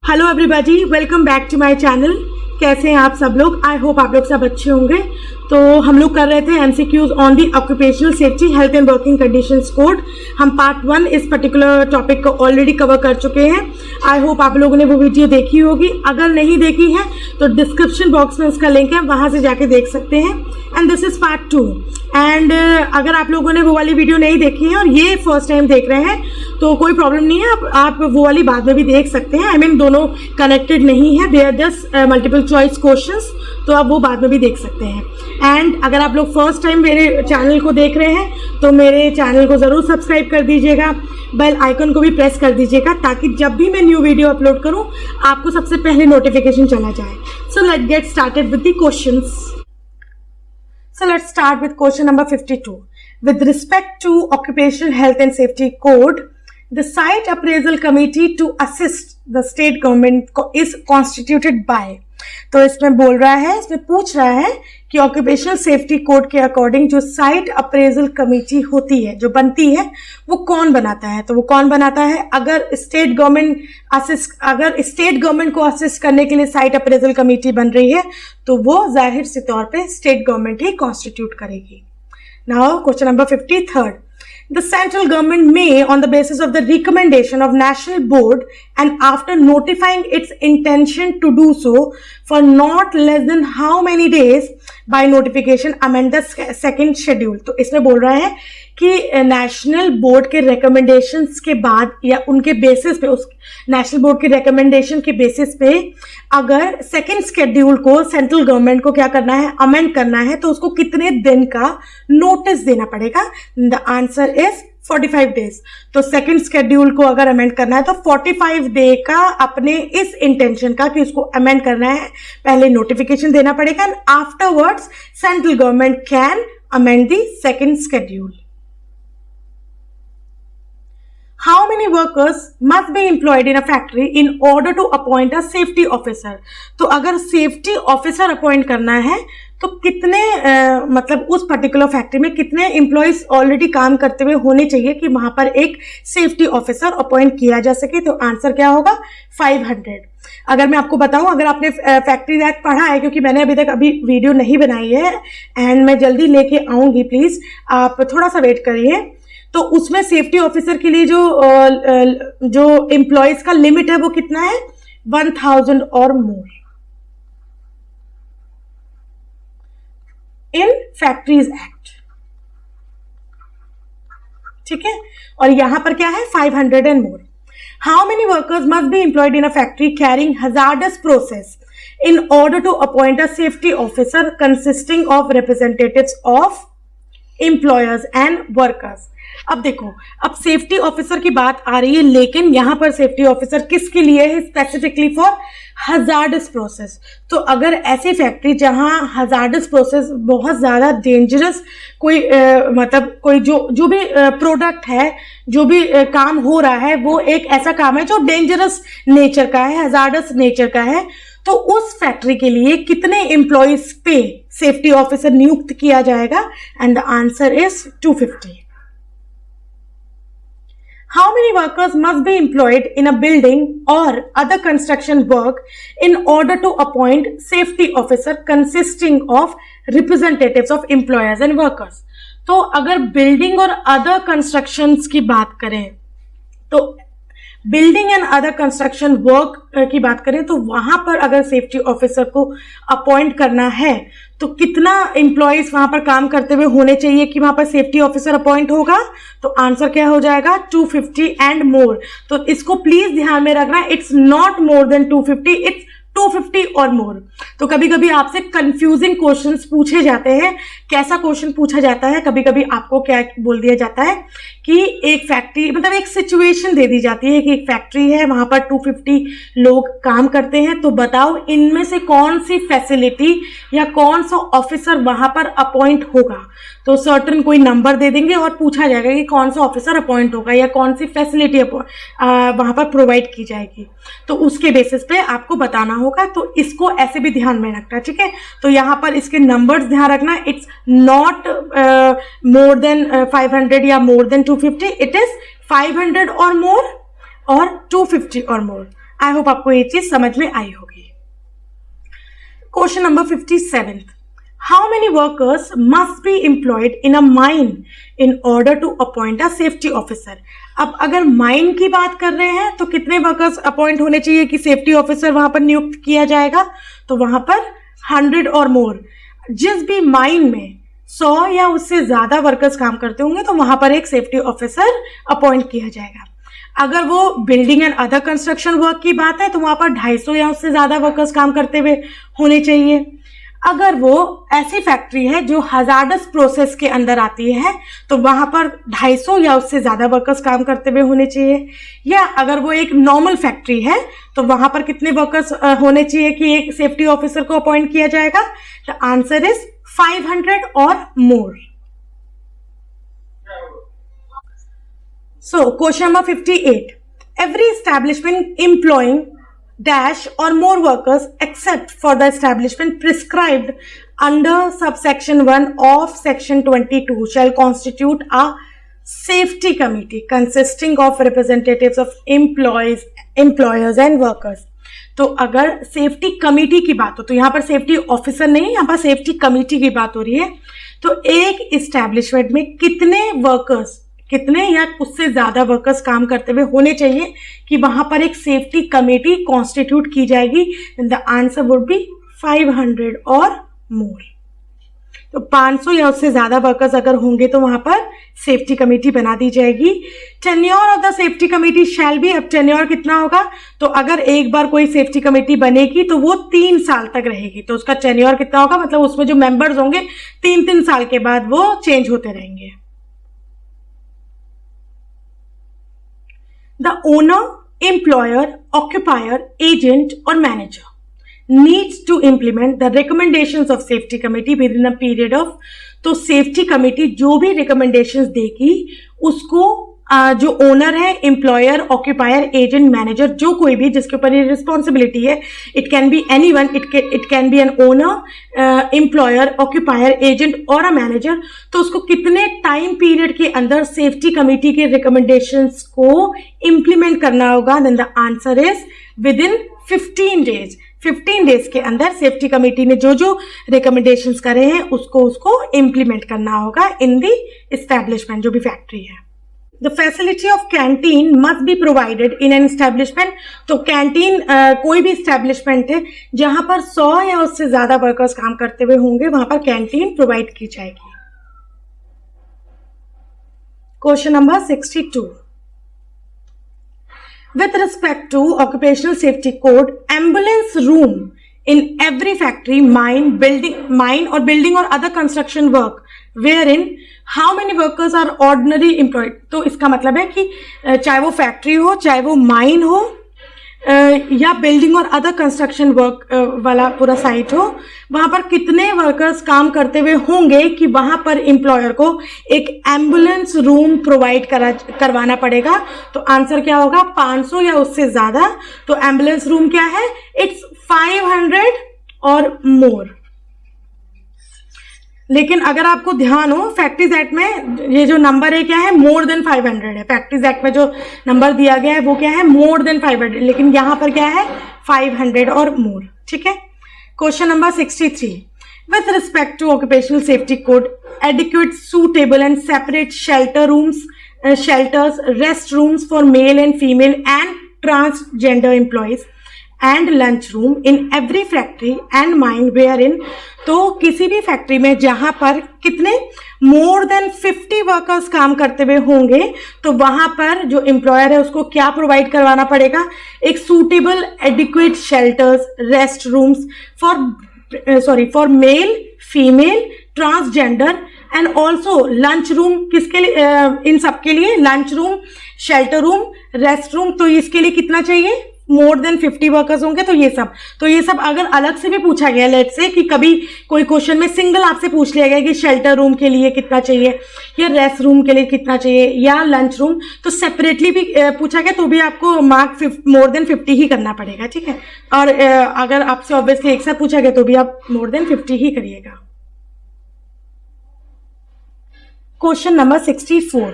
Hello everybody, welcome back to my channel. कैसे हैं आप सब लोग? आई होप आप लोग सब अच्छे होंगे। तो हम लोग कर रहे थे MCQs on the occupational safety health and working conditions code. हम पार्ट 1 इस पर्टिकुलर टॉपिक को ऑलरेडी कवर कर चुके हैं। आई होप आप लोगों ने वो वीडियो देखी होगी। अगर नहीं देखी है तो डिस्क्रिप्शन बॉक्स में उसका लिंक है, वहां से जाके देख सकते हैं। And this is part 2। And अगर आप लोगों ने वो वाली वीडियो नहीं देखी है और ये फर्स्ट टाइम देख रहे हैं तो कोई प्रॉब्लम नहीं है, आप वो वाली बाद में भी देख सकते हैं। आई मीन दोनों कनेक्टेड नहीं है, they are just multiple choice questions, तो आप वो बाद में भी देख सकते हैं। एंड अगर आप लोग फर्स्ट टाइम मेरे चैनल को देख रहे हैं तो मेरे चैनल को ज़रूर सब्सक्राइब कर दीजिएगा, बेल आइकन को भी प्रेस कर दीजिएगा ताकि जब भी मैं न्यू वीडियो अपलोड करूं आपको सबसे पहले नोटिफिकेशन चला जाए। So let's get started with the questions. So let's start with question number 52. With respect to Occupational Health and Safety Code, the Site Appraisal Committee to assist the state government is constituted by. तो इसमें बोल रहा है, इसमें पूछ रहा है कि ऑक्यूपेशनल सेफ्टी कोड के अकॉर्डिंग जो साइट अप्रेजल कमेटी होती है, जो बनती है, वो कौन बनाता है? तो वो कौन बनाता है? अगर स्टेट गवर्नमेंट को असिस्ट करने के लिए साइट अप्रेजल कमेटी बन रही है तो वो जाहिर से तौर पे स्टेट गवर्नमेंट ही कॉन्स्टिट्यूट करेगी। Now question number 53rd. The central government may, on the basis of the recommendation of National Board and after notifying its intention to do so for not less than how many days by notification, amend the second schedule. तो इसमें बोल रहा है कि national board के recommendations के बाद या उनके बेसिस पे, उस नेशनल बोर्ड के रिकमेंडेशन के बेसिस पे अगर सेकेंड शेड्यूल को सेंट्रल गवर्नमेंट को क्या करना है, अमेंड करना है, तो उसको कितने दिन का नोटिस देना पड़ेगा? The answer is 45 days. तो सेकेंड शेड्यूल को अगर अमेंड करना है तो 45 डे का अपने इस इंटेंशन का कि उसको अमेंड करना है पहले नोटिफिकेशन देना पड़ेगा and afterwards central government can amend the second schedule. How many workers must be employed in a factory in order to appoint a safety officer? तो अगर सेफ्टी ऑफिसर अपॉइंट करना है तो कितने मतलब उस पर्टिकुलर फैक्ट्री में कितने एम्प्लॉयज ऑलरेडी काम करते हुए होने चाहिए कि वहां पर एक सेफ्टी ऑफिसर अपॉइंट किया जा सके? तो आंसर क्या होगा? 500। अगर मैं आपको बताऊं, अगर आपने फैक्ट्री एक्ट पढ़ा है, क्योंकि मैंने अभी तक वीडियो नहीं बनाई है एंड मैं जल्दी लेके आऊंगी, प्लीज आप थोड़ा सा वेट करिए। तो उसमें सेफ्टी ऑफिसर के लिए जो एम्प्लॉयज का लिमिट है वो कितना है? 1000 और मोर इन फैक्ट्रीज एक्ट। ठीक है, और यहां पर क्या है? 500 and more. How many workers must be employed in a factory carrying hazardous process in order to appoint a safety officer consisting of representatives of employers and workers. अब देखो, अब सेफ्टी ऑफिसर की बात आ रही है, लेकिन यहां पर सेफ्टी ऑफिसर किसके लिए है? Specifically for hazardous process. तो अगर ऐसी फैक्ट्री जहां हजार्डस प्रोसेस बहुत ज्यादा डेंजरस कोई मतलब कोई जो भी प्रोडक्ट है, जो भी काम हो रहा है, वो एक ऐसा काम है जो डेंजरस नेचर का है, हजार्डस नेचर का है, तो उस फैक्ट्री के लिए कितने एम्प्लॉयज पे सेफ्टी ऑफिसर नियुक्त किया जाएगा? And the answer is 250। How many workers must be employed in a building or other construction work in order to appoint safety officer consisting of representatives of employers and workers? तो अगर building और other constructions की बात करें, तो building and other construction work की बात करें तो वहां पर अगर सेफ्टी ऑफिसर को अपॉइंट करना है तो कितना एम्प्लॉयज वहां पर काम करते हुए होने चाहिए कि वहां पर सेफ्टी ऑफिसर अपॉइंट होगा? तो आंसर क्या हो जाएगा? 250 एंड मोर। तो इसको प्लीज ध्यान में रखना, it's not more then 250, it's 250 और मोर। तो कभी कभी आपसे कंफ्यूजिंग क्वेश्चंस पूछे जाते हैं। कैसा क्वेश्चन पूछा जाता है? कभी कभी आपको क्या बोल दिया जाता है कि एक फैक्ट्री, मतलब एक सिचुएशन दे दी जाती है कि एक फैक्ट्री है, वहां पर 250 लोग काम करते हैं, तो बताओ इनमें से कौन सी फैसिलिटी या कौन सा ऑफिसर वहां पर अपॉइंट होगा? तो सर्टन कोई नंबर दे देंगे और पूछा जाएगा कि कौन सा ऑफिसर अपॉइंट होगा या कौन सी फैसिलिटी वहां पर प्रोवाइड की जाएगी, तो उसके बेसिस पे आपको बताना होगा। तो इसको ऐसे भी ध्यान में रखना, ठीक है? तो यहां पर इसके नंबर्स ध्यान रखना, इट्स नॉट मोर देन 500 या मोर देन 250, इट इज 500 और मोर और 250 और मोर। आई होप आपको ये चीज समझ में आई होगी। Question number 57, how many workers must be employed in a mine in order to appoint a safety officer. अब अगर माइन की बात कर रहे हैं तो कितने वर्कर्स अपॉइंट होने चाहिए कि सेफ्टी ऑफिसर वहां पर नियुक्त किया जाएगा, तो वहां पर 100 और मोर। जिस भी माइन में 100 या उससे ज्यादा वर्कर्स काम करते होंगे तो वहां पर एक सेफ्टी ऑफिसर अपॉइंट किया जाएगा। अगर वो building and other construction work की बात है तो वहां पर 250 या उससे ज्यादा वर्कर्स काम करते हुए होने चाहिए। अगर वो ऐसी फैक्ट्री है जो हजार्डस प्रोसेस के अंदर आती है तो वहां पर 250 या उससे ज्यादा वर्कर्स काम करते हुए होने चाहिए। या अगर वो एक नॉर्मल फैक्ट्री है तो वहां पर कितने वर्कर्स होने चाहिए कि एक सेफ्टी ऑफिसर को अपॉइंट किया जाएगा? द आंसर इज 500 और मोर। So, question number 58. Every establishment employing dash or more workers except for the establishment prescribed under subsection 1 of section 22 shall constitute a safety committee consisting of representatives of employers and workers. तो अगर safety committee की बात हो तो यहाँ पर safety officer नहीं, यहाँ पर सेफ्टी कमेटी की बात हो रही है। तो एक इस्टेब्लिशमेंट में कितने या उससे ज्यादा वर्कर्स काम करते हुए होने चाहिए कि वहां पर एक सेफ्टी कमेटी कॉन्स्टिट्यूट की जाएगी? द आंसर वुड बी 500 और मोर। तो 500 या उससे ज्यादा वर्कर्स अगर होंगे तो वहां पर सेफ्टी कमेटी बना दी जाएगी। Tenure of the safety committee shall be, अब टेन्योर कितना होगा? तो अगर एक बार कोई सेफ्टी कमेटी बनेगी तो वो 3 साल तक रहेगी, तो उसका टेन्योर कितना होगा? मतलब उसमें जो मेंबर्स होंगे 3-3 साल के बाद वो चेंज होते रहेंगे। The owner, employer, occupier, agent or manager needs to implement the recommendations of safety committee within a period of, तो सेफ्टी कमेटी जो भी रिकमेंडेशंस देगी उसको जो ओनर है, एम्प्लॉयर, ऑक्यूपायर, एजेंट, मैनेजर, जो कोई भी जिसके ऊपर ये रिस्पॉन्सिबिलिटी है, it can be anyone, it can be an owner, employer, occupier, agent और अ मैनेजर, तो उसको कितने टाइम पीरियड के अंदर सेफ्टी कमेटी के रिकमेंडेशंस को इम्प्लीमेंट करना होगा? Then the answer is within 15 days. 15 days के अंदर सेफ्टी कमेटी ने जो जो रिकमेंडेशंस करे हैं उसको इम्प्लीमेंट करना होगा इन दी एस्टैब्लिशमेंट, जो भी फैक्ट्री है। The facility of canteen must be provided in an establishment, तो कैंटीन कोई भी establishment है जहां पर 100 या उससे ज्यादा वर्कर्स काम करते हुए होंगे वहां पर कैंटीन प्रोवाइड की जाएगी। Question number 62, with respect to occupational safety code, ambulance room in every factory, mine or building or other construction work wherein how many workers are ordinary employed, तो इसका मतलब है कि चाहे वो फैक्ट्री हो, चाहे वो माइन हो या बिल्डिंग और अदर कंस्ट्रक्शन वर्क वाला पूरा साइट हो, वहां पर कितने वर्कर्स काम करते हुए होंगे कि वहां पर एम्प्लॉयर को एक एम्बुलेंस रूम प्रोवाइड करवाना पड़ेगा? तो आंसर क्या होगा? 500 या उससे ज्यादा। तो एम्बुलेंस रूम क्या है? इट्स 500 और मोर। लेकिन अगर आपको ध्यान हो, फैक्ट्रीज एक्ट में ये जो नंबर है क्या है? मोर देन 500 है। फैक्ट्रीज एक्ट में जो नंबर दिया गया है वो क्या है? मोर देन 500, लेकिन यहां पर क्या है? 500 और मोर। ठीक है। Question number 63, with respect to occupational safety code, adequate, suitable and separate shelters, rest rooms for male and female and transgender employees and lunch room in every factory and mine where in, तो किसी भी factory में जहां पर कितने मोर than 50 workers काम करते हुए होंगे तो वहां पर जो एम्प्लॉयर है उसको क्या प्रोवाइड करवाना पड़ेगा? एक suitable adequate shelters, rest rooms for mail, female, transgender and also lunch room. किसके लिए? इन सबके लिए lunch room, shelter room, rest room. तो इसके लिए कितना चाहिए? मोर देन 50 वर्कर्स होंगे। तो ये सब अगर अलग से भी पूछा गया, लेट से कि कभी कोई क्वेश्चन में सिंगल आपसे पूछ लिया गया कि शेल्टर रूम के लिए कितना चाहिए या रेस्ट रूम के लिए कितना चाहिए या लंच रूम, तो सेपरेटली भी पूछा गया तो भी आपको मार्क मोर देन 50 ही करना पड़ेगा। ठीक है। और अगर आपसे ऑब्वियसली एक साथ पूछा गया तो भी आप मोर देन 50 ही करिएगा। Question number 64,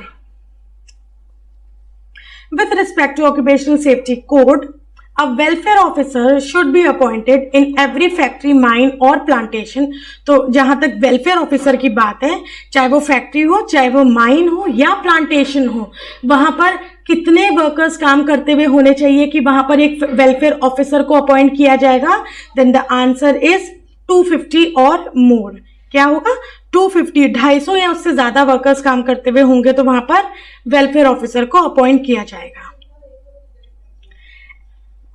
with respect to occupational safety code, A welfare officer should be appointed in every factory, mine और plantation. तो जहां तक वेलफेयर ऑफिसर की बात है, चाहे वो फैक्ट्री हो, चाहे वो माइन हो या प्लांटेशन हो, वहां पर कितने वर्कर्स काम करते हुए होने चाहिए कि वहां पर एक वेलफेयर ऑफिसर को अपॉइंट किया जाएगा? देन द आंसर इज 250 और मोर. क्या होगा? 250, 250 या उससे ज्यादा वर्कर्स काम करते हुए होंगे तो वहां पर वेलफेयर ऑफिसर को अपॉइंट किया जाएगा.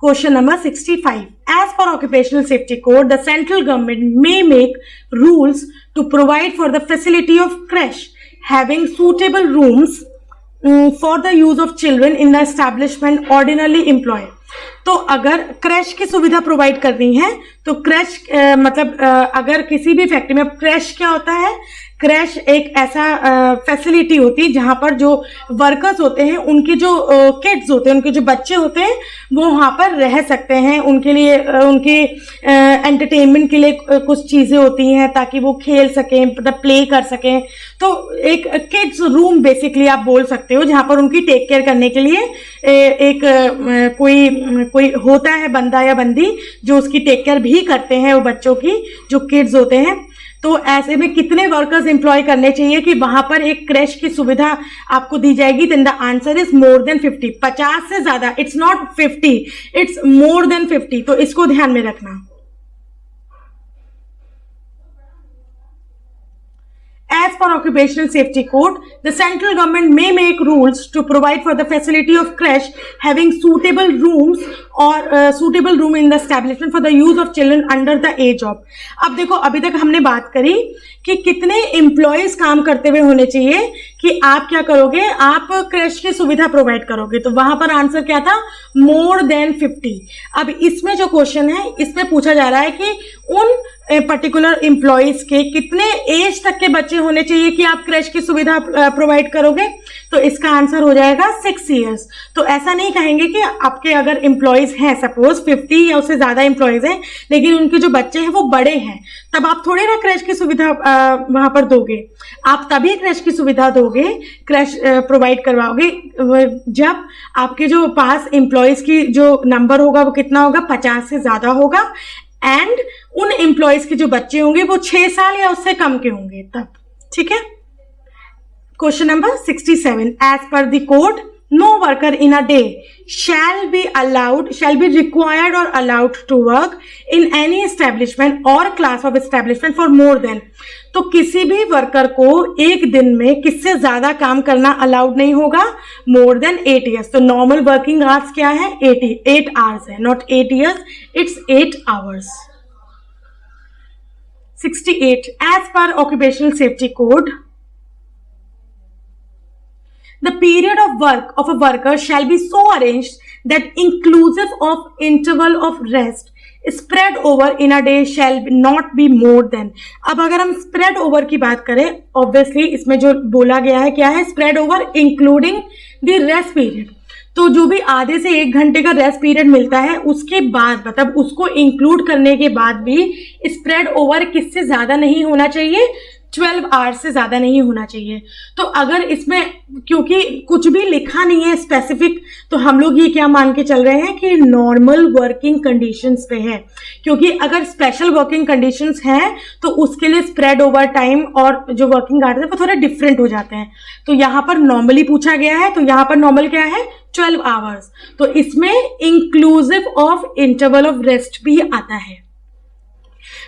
Question number 65. As per Occupational Safety Code, the central government may make rules to provide for the facility of creche having suitable rooms for the use of children in the establishment ordinarily employed. तो अगर crash की सुविधा provide करनी है तो crash मतलब अगर किसी भी फैक्ट्री में, क्रैश क्या होता है? क्रैश एक ऐसा फैसिलिटी होती है जहां पर जो वर्कर्स होते हैं, उनके जो किड्स होते हैं, उनके जो बच्चे होते हैं, वो वहां पर रह सकते हैं. उनके लिए उनके एंटरटेनमेंट के लिए कुछ चीजें होती हैं ताकि वो खेल सकें, मतलब प्ले कर सकें. तो एक किड्स रूम बेसिकली आप बोल सकते हो, जहां पर उनकी टेक केयर करने के लिए एक कोई होता है बंदा या बंदी जो उसकी टेक केयर भी करते हैं, वो बच्चों की जो किड्स होते हैं. तो ऐसे में कितने वर्कर्स एम्प्लॉय करने चाहिए कि वहां पर एक क्रैश की सुविधा आपको दी जाएगी? Then the answer is more than 50. 50 से ज्यादा. It's not 50, it's more than 50. तो इसको ध्यान में रखना. As per Occupational Safety Code, the central government may make rules to provide for the facility of creche having suitable rooms or suitable room in the establishment for the use of children under the age of. अब देखो, अभी तक हमने बात करी कि कितने employees काम करते हुए होने चाहिए कि आप क्या करोगे, आप क्रेश की सुविधा प्रोवाइड करोगे. तो वहां पर आंसर क्या था? मोर देन 50. अब इसमें जो क्वेश्चन है, इसमें पूछा जा रहा है कि उन पर्टिकुलर एम्प्लॉयज के कितने एज तक के बच्चे होने चाहिए कि आप क्रेश की सुविधा प्रोवाइड करोगे. तो इसका आंसर हो जाएगा 6 years. तो ऐसा नहीं कहेंगे कि आपके अगर एम्प्लॉयज हैं, सपोज 50 या उससे ज्यादा एम्प्लॉयज हैं, लेकिन उनके जो बच्चे हैं वो बड़े हैं, तब आप थोड़ी ना क्रेश की सुविधा वहां पर दोगे. आप तभी क्रेश की सुविधा दोगे, क्रेश प्रोवाइड करवाओगे, जब आपके जो पास एम्प्लॉयज की जो नंबर होगा वो कितना होगा? 50 से ज्यादा होगा. एंड उन एम्प्लॉयज के जो बच्चे होंगे वो 6 साल या उससे कम के होंगे तब. ठीक है. Question number 67. As per the code, no worker in a day shall be required or allowed to work in any establishment or class of establishment for more than. तो किसी भी वर्कर को एक दिन में किससे ज्यादा काम करना अलाउड नहीं होगा? More than 8 years. तो नॉर्मल वर्किंग आवर्स क्या है? 8 hours है, not 8 years, it's 8 hours. 68. As per Occupational Safety Code, the period of work of a worker shall be so arranged that inclusive of interval of rest spread over in a day shall not be more than. अब अगर हम spread over की बात करें, obviously इसमें जो बोला गया है क्या है? spread over including the rest period. तो जो भी आधे से 1 घंटे का रेस्ट पीरियड मिलता है उसके बाद, मतलब उसको इंक्लूड करने के बाद भी स्प्रेड ओवर किससे ज्यादा नहीं होना चाहिए? 12 आवर्स से ज्यादा नहीं होना चाहिए. तो अगर इसमें क्योंकि कुछ भी लिखा नहीं है स्पेसिफिक, तो हम लोग ये क्या मान के चल रहे हैं कि नॉर्मल वर्किंग कंडीशंस पे है. क्योंकि अगर स्पेशल वर्किंग कंडीशंस हैं तो उसके लिए स्प्रेड ओवर टाइम और जो वर्किंग आवर्स है वो थोड़े डिफरेंट हो जाते हैं. तो यहाँ पर नॉर्मली पूछा गया है, तो यहाँ पर नॉर्मल क्या है? 12 आवर्स. तो इसमें inclusive of interval of rest भी आता है.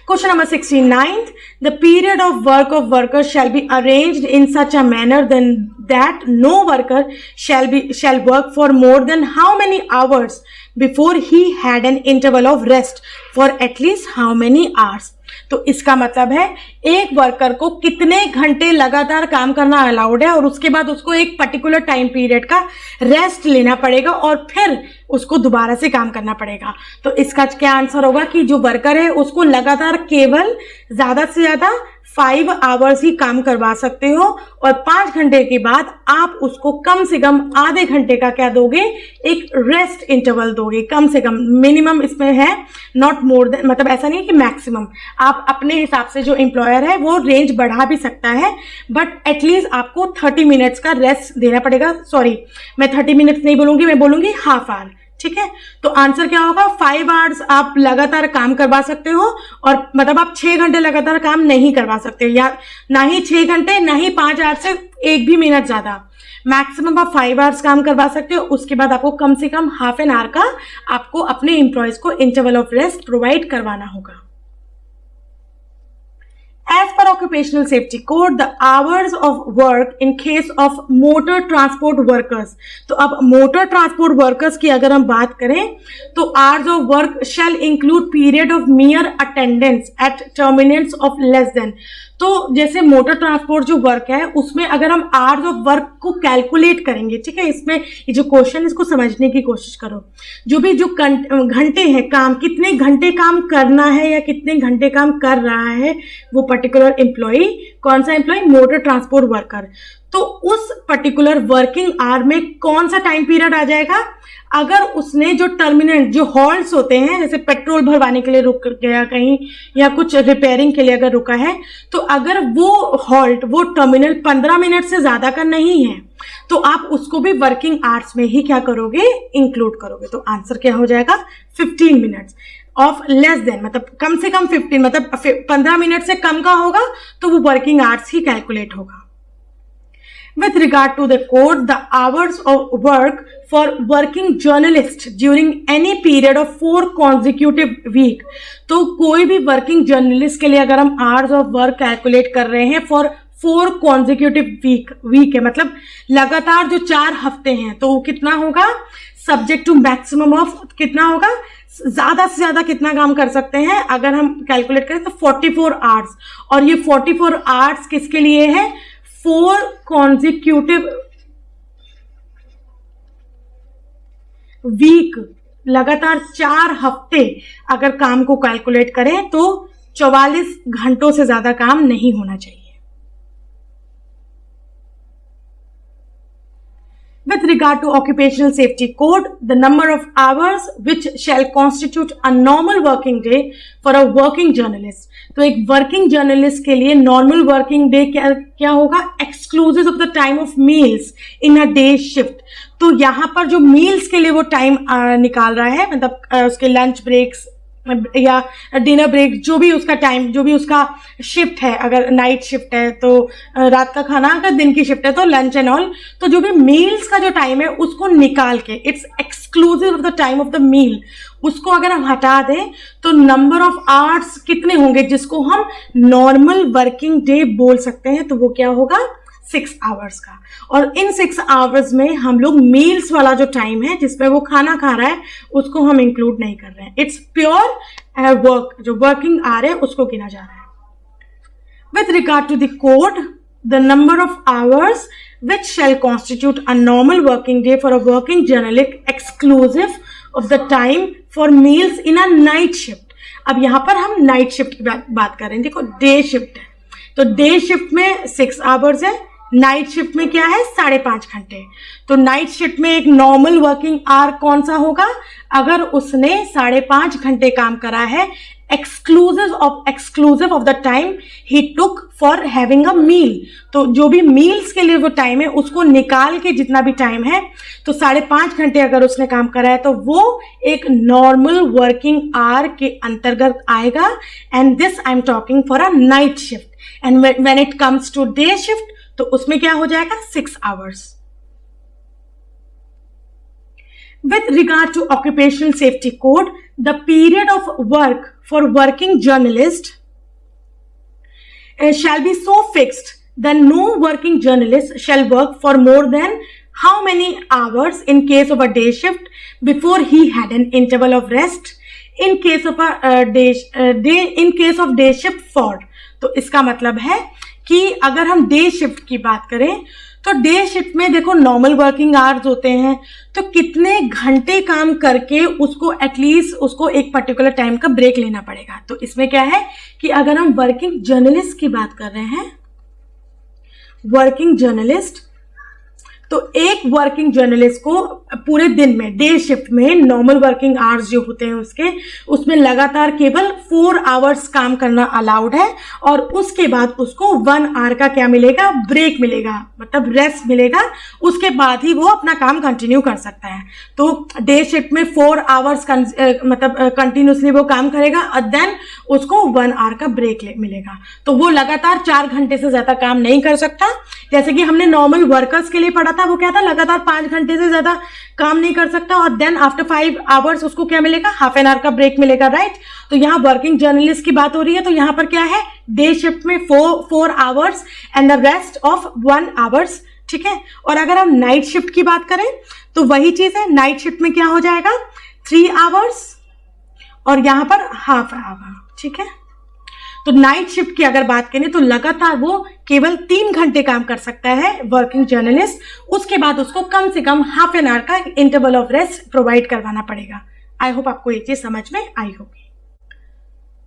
Question number 69. The period of work of workers shall be arranged in such a manner that no worker shall work for more than how many hours before he had an interval of rest for at least how many hours. तो इसका मतलब है एक worker को कितने घंटे लगातार काम करना अलाउड है और उसके बाद उसको एक पर्टिकुलर टाइम पीरियड का रेस्ट लेना पड़ेगा और फिर उसको दोबारा से काम करना पड़ेगा. तो इसका क्या आंसर होगा कि जो वर्कर है उसको लगातार केवल ज्यादा से ज्यादा 5 आवर्स ही काम करवा सकते हो और 5 घंटे के बाद आप उसको कम से कम आधे घंटे का क्या दोगे? एक रेस्ट इंटरवल दोगे. कम से कम, मिनिमम इसमें है, नॉट मोर देन, मतलब ऐसा नहीं कि मैक्सिमम. आप अपने हिसाब से जो एम्प्लॉयर है वो रेंज बढ़ा भी सकता है, बट एटलीस्ट आपको 30 मिनट्स का रेस्ट देना पड़ेगा. सॉरी, मैं 30 मिनट्स नहीं बोलूंगी, मैं बोलूंगी हाफ आवर. ठीक है, तो आंसर क्या होगा, 5 आवर्स आप लगातार काम करवा सकते हो, और मतलब आप 6 घंटे लगातार काम नहीं करवा सकते, या ना ही 6 घंटे ना ही 5 आवर्स से 1 भी मिनट ज्यादा, मैक्सिमम आप 5 आवर्स काम करवा सकते हो। उसके बाद आपको कम से कम हाफ एन आवर का आपको अपने एम्प्लॉयज को इंटरवल ऑफ रेस्ट प्रोवाइड करवाना होगा। As per occupational safety code, the hours of work in case of motor transport workers, तो अब motor transport workers की अगर हम बात करें तो hours of work shall include period of mere attendance at terminus of less than, तो जैसे मोटर ट्रांसपोर्ट जो वर्क है उसमें अगर हम आवर्स ऑफ वर्क को कैलकुलेट करेंगे, ठीक है, इसमें ये जो क्वेश्चन इसको समझने की कोशिश करो, जो घंटे हैं काम, कितने घंटे काम करना है या कितने घंटे काम कर रहा है वो पर्टिकुलर एम्प्लॉय, कौन सा एम्प्लॉय, मोटर ट्रांसपोर्ट वर्कर, तो उस पर्टिकुलर वर्किंग आवर में कौन सा टाइम पीरियड आ जाएगा, अगर उसने जो टर्मिनल जो हॉल्ट्स होते हैं, जैसे पेट्रोल भरवाने के लिए रुक गया कहीं या कुछ रिपेयरिंग के लिए अगर रुका है, तो अगर वो हॉल्ट वो टर्मिनल 15 मिनट से ज्यादा का नहीं है तो आप उसको भी वर्किंग आवर्स में ही क्या करोगे, इंक्लूड करोगे। तो आंसर क्या हो जाएगा, 15 मिनट्स ऑफ लेस देन, मतलब कम से कम 15, मतलब 15 मिनट से कम का होगा तो वो वर्किंग आवर्स ही कैलकुलेट होगा। With regard to the code, the hours of work for working journalist during any period of 4 consecutive week, तो कोई भी वर्किंग जर्नलिस्ट के लिए अगर हम hours of work कैलकुलेट कर रहे हैं for 4 consecutive week है, मतलब लगातार जो 4 हफ्ते हैं, तो वो कितना होगा, सब्जेक्ट टू मैक्सिमम ऑफ कितना होगा, ज्यादा से ज्यादा कितना काम कर सकते हैं, अगर हम कैलकुलेट करें तो 44 आवर्स, और ये 44 आवर्स किसके लिए है, 4 consecutive वीक, लगातार 4 हफ्ते अगर काम को कैलकुलेट करें तो 44 घंटों से ज्यादा काम नहीं होना चाहिए। With regard to occupational safety code, the number of hours which shall constitute a normal working day for a working journalist, तो एक वर्किंग जर्नलिस्ट के लिए नॉर्मल वर्किंग डे क्या होगा, exclusive of the time of meals in a day shift, तो यहाँ पर जो मील्स के लिए वो टाइम निकाल रहा है, मतलब उसके लंच ब्रेक्स या डिनर ब्रेक, जो भी उसका टाइम, जो भी उसका शिफ्ट है, अगर नाइट शिफ्ट है तो रात का खाना, अगर दिन की शिफ्ट है तो लंच एंड ऑल, तो जो भी मील्स का जो टाइम है उसको निकाल के, it's exclusive of the time of the meal, उसको अगर हम हटा दें तो नंबर ऑफ आवर्स कितने होंगे जिसको हम नॉर्मल वर्किंग डे बोल सकते हैं, तो वो क्या होगा, 6 आवर्स का। और इन 6 आवर्स में हम लोग मील्स वाला जो टाइम है जिसमें वो खाना खा रहा है उसको हम इंक्लूड नहीं कर रहे हैं, इट्स प्योर वर्क, जो वर्किंग आवर है उसको गिना जा रहा है। With regard to the code, the number of hours which shall constitute a normal working day for a working journalist exclusive of the time for meals in a night shift। अब यहाँ पर हम नाइट शिफ्ट की बात कर रहे हैं, देखो डे शिफ्ट है तो डे शिफ्ट में 6 आवर्स है, नाइट शिफ्ट में क्या है, 5.5 घंटे, तो नाइट शिफ्ट में एक नॉर्मल वर्किंग आवर कौन सा होगा, अगर उसने 5.5 घंटे काम करा है exclusive of the time he took for having a meal, तो जो भी मील्स के लिए वो टाइम है उसको निकाल के जितना भी टाइम है, तो 5.5 घंटे अगर उसने काम करा है तो वो एक नॉर्मल वर्किंग आवर के अंतर्गत आएगा। And this I am talking for a night shift, and when it comes to day shift तो उसमें क्या हो जाएगा, 6 hours. With regard to occupational safety code, the period of work for working journalist shall be so fixed that no working journalist shall work for more than how many hours in case of a day shift before he had an interval of rest in case of a day shift for। तो इसका मतलब है कि अगर हम day shift की बात करें तो डे शिफ्ट में देखो नॉर्मल वर्किंग आवर्स होते हैं, तो कितने घंटे काम करके उसको एटलीस्ट उसको एक पर्टिकुलर टाइम का ब्रेक लेना पड़ेगा। तो इसमें क्या है कि अगर हम वर्किंग जर्नलिस्ट की बात कर रहे हैं, वर्किंग जर्नलिस्ट, तो एक वर्किंग जर्नलिस्ट को पूरे दिन में, डे शिफ्ट में, नॉर्मल वर्किंग आवर्स जो होते हैं उसमें लगातार केवल 4 आवर्स काम करना अलाउड है, और उसके बाद उसको 1 आवर का क्या मिलेगा, ब्रेक मिलेगा, मतलब रेस्ट मिलेगा। उसके बाद ही वो अपना काम कंटिन्यू कर सकता है। तो डे शिफ्ट में 4 आवर्स मतलब कंटिन्यूसली वो काम करेगा, और देन उसको 1 आवर का ब्रेक मिलेगा। तो वो लगातार 4 घंटे से ज्यादा काम नहीं कर सकता। जैसे कि हमने नॉर्मल वर्कर्स के लिए पढ़ा था, वो क्या था, लगातार 5 घंटे से ज्यादा काम नहीं कर सकता, और देन आफ्टर 5 आवर्स उसको क्या मिलेगा, हाफ एन आवर का ब्रेक मिलेगा, राइट। तो यहाँ वर्किंग जर्नलिस्ट की बात हो रही है, तो यहाँ पर क्या है, डे शिफ्ट में 4 hours and the rest of 1 hours, ठीक है। और अगर हम नाइट शिफ्ट की बात करें तो वही चीज है, नाइट शिफ्ट में क्या हो जाएगा, 3 आवर्स और यहां पर हाफ आवर, ठीक है। तो नाइट शिफ्ट की अगर बात करें तो लगातार वो केवल 3 घंटे काम कर सकता है वर्किंग जर्नलिस्ट। उसके बाद उसको कम से कम हाफ एन आवर का इंटरवल ऑफ रेस्ट प्रोवाइड करवाना पड़ेगा। आई होप आपको ये चीज समझ में आई होगी।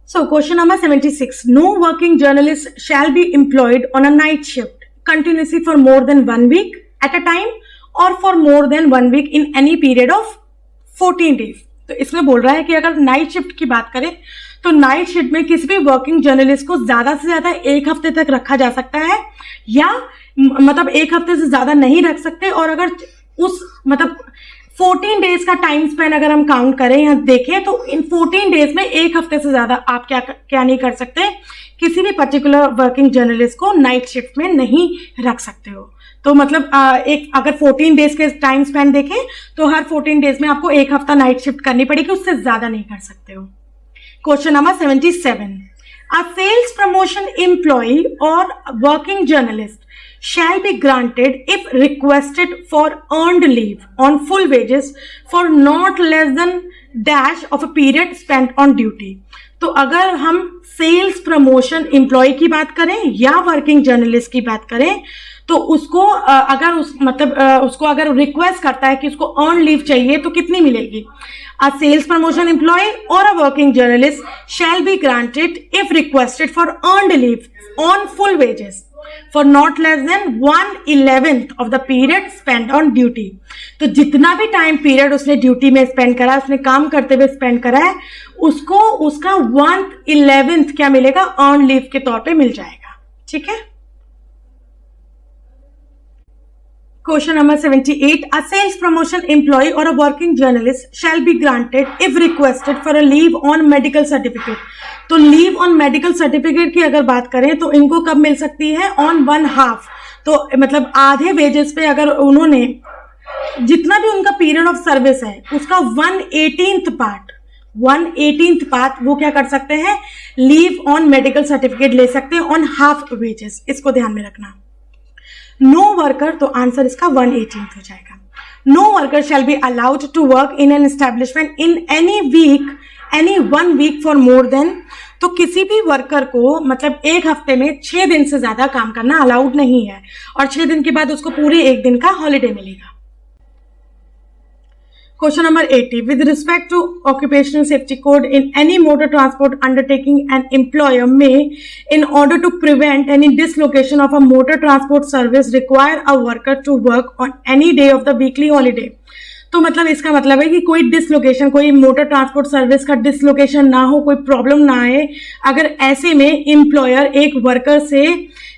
So question number 76, no working journalist shall be employed on a night shift continuously for more than 1 week at a time or for more than 1 week in any period of 14 days। तो इसमें बोल रहा है कि अगर night shift की बात करें तो नाइट शिफ्ट में किसी भी वर्किंग जर्नलिस्ट को ज्यादा से ज्यादा 1 हफ्ते तक रखा जा सकता है, या मतलब 1 हफ्ते से ज्यादा नहीं रख सकते। और अगर उस मतलब 14 डेज का टाइम स्पेन अगर हम काउंट करें या देखें तो इन 14 डेज में 1 हफ्ते से ज्यादा आप क्या नहीं कर सकते, किसी भी पर्टिकुलर वर्किंग जर्नलिस्ट को नाइट शिफ्ट में नहीं रख सकते हो। तो मतलब एक अगर 14 डेज के टाइम स्पेन देखें तो हर 14 डेज में आपको 1 हफ्ता नाइट शिफ्ट करनी पड़ेगी, उससे ज्यादा नहीं कर सकते हो। Question number 77, a sales promotion employee और working journalist shall be granted if requested for earned leave on full wages for not less than dash of a period spent on duty। तो अगर हम सेल्स प्रमोशन एम्प्लॉय की बात करें या working journalist की बात करें तो उसको उसको अगर रिक्वेस्ट करता है कि उसको अर्न लीव चाहिए तो कितनी मिलेगी। अ सेल्स प्रमोशन एम्प्लॉय और a working journalist shall be granted if requested for earned leave on full wages for not less than 1/11 of the period spent on duty। तो जितना भी टाइम पीरियड उसने duty में स्पेंड करा है, उसने काम करते हुए स्पेंड करा है, उसको उसका 1/11 क्या मिलेगा, अर्न लीव के तौर पे मिल जाएगा, ठीक है। Question number 78, a sales promotion employee or a working journalist shall be granted if requested for a leave on medical certificate। तो लीव ऑन मेडिकल सर्टिफिकेट की अगर बात करें तो इनको कब मिल सकती है, ऑन 1/2। तो मतलब आधे वेजेस पे अगर उन्होंने जितना भी उनका पीरियड ऑफ सर्विस है उसका 1/18 पार्ट वो क्या कर सकते हैं, लीव ऑन मेडिकल सर्टिफिकेट ले सकते हैं ऑन हाफ वेजेस। इसको ध्यान में रखना। नो वर्कर, तो आंसर इसका 1/18 हो जाएगा। No worker shall be allowed to work in an establishment in any 1 week for more than. तो किसी भी वर्कर को मतलब 1 हफ्ते में 6 दिन से ज्यादा काम करना अलाउड नहीं है, और 6 दिन के बाद उसको पूरे 1 दिन का हॉलीडे मिलेगा। Question number 80, with respect to occupational safety code in any motor transport undertaking, an employer may, in order to prevent any dislocation of a motor transport service, require a worker to work on any day of the weekly holiday। तो मतलब इसका मतलब है कि कोई dislocation, कोई motor transport service का dislocation ना हो, कोई प्रॉब्लम ना आए। अगर ऐसे में एम्प्लॉयर एक वर्कर से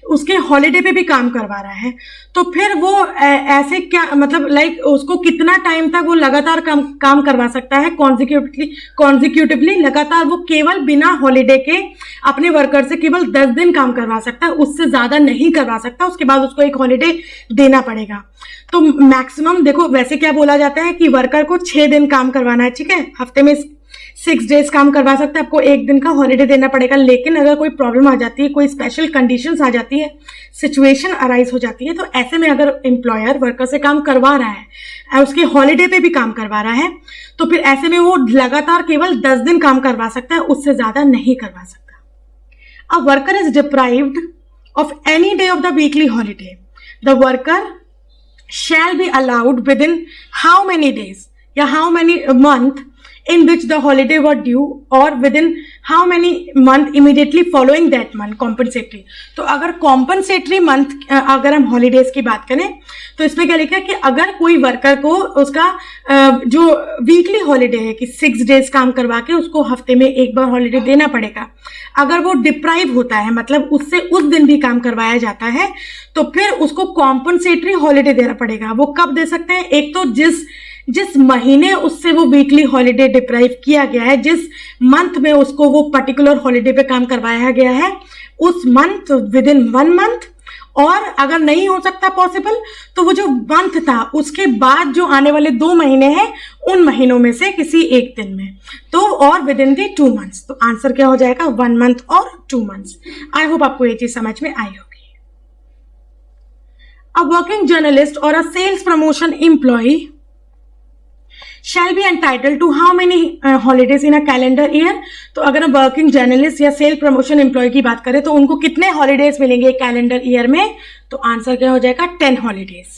उसके हॉलीडे पे भी काम करवा रहा है तो फिर वो ऐसे क्या मतलब लाइक उसको कितना टाइम तक वो लगातार काम करवा सकता है, कॉन्जिक्यूटिवली लगातार वो केवल बिना हॉलीडे के अपने वर्कर से केवल 10 दिन काम करवा सकता है, उससे ज्यादा नहीं करवा सकता। उसके बाद उसको एक हॉलीडे देना पड़ेगा। तो मैक्सिमम देखो वैसे क्या बोला जाता है कि वर्कर को 6 दिन काम करवाना है, ठीक है, हफ्ते में 6 डेज काम करवा सकता है, आपको 1 दिन का हॉलीडे देना पड़ेगा। लेकिन अगर कोई प्रॉब्लम आ जाती है, कोई स्पेशल कंडीशंस आ जाती है, सिचुएशन अराइज हो जाती है, तो ऐसे में अगर एम्प्लॉयर वर्कर से काम करवा रहा है, उसके हॉलीडे पे भी काम करवा रहा है, तो फिर ऐसे में वो लगातार केवल 10 दिन काम करवा सकता है, उससे ज्यादा नहीं करवा सकता। A worker is deprived of any day of the weekly holiday, the worker shall be allowed within how many days या how many month in which the holiday were due or within how many month immediately following that month compensatory। तो अगर compensatory month अगर हम holidays की बात करें तो इसमें क्या लिखा है कि अगर कोई वर्कर को उसका जो वीकली हॉलीडे है कि 6 days काम करवा के उसको हफ्ते में एक बार हॉलीडे देना पड़ेगा, अगर वो डिप्राइव होता है मतलब उससे उस दिन भी काम करवाया जाता है तो फिर उसको कॉम्पनसेटरी हॉलीडे देना पड़ेगा। वो कब दे सकते हैं? एक तो जिस महीने उससे वो वीकली हॉलीडे डिप्राइव किया गया है, जिस मंथ में उसको वो पर्टिकुलर हॉलीडे पे काम करवाया गया है, उस मंथ विद इन 1 month, और अगर नहीं हो सकता पॉसिबल तो वो जो मंथ था उसके बाद जो आने वाले 2 महीने हैं उन महीनों में से किसी एक दिन में, तो और विद इन दी 2 months। तो आंसर क्या हो जाएगा? 1 month और 2 months। आई होप आपको ये चीज समझ में आई होगी। A working journalist or a sales promotion employee shall be entitled to how many holidays in a calendar year? तो अगर हम वर्किंग जर्नलिस्ट या सेल प्रमोशन एम्प्लॉय की बात करें तो उनको कितने हॉलीडेज मिलेंगे कैलेंडर ईयर में? तो आंसर क्या हो जाएगा? 10 holidays।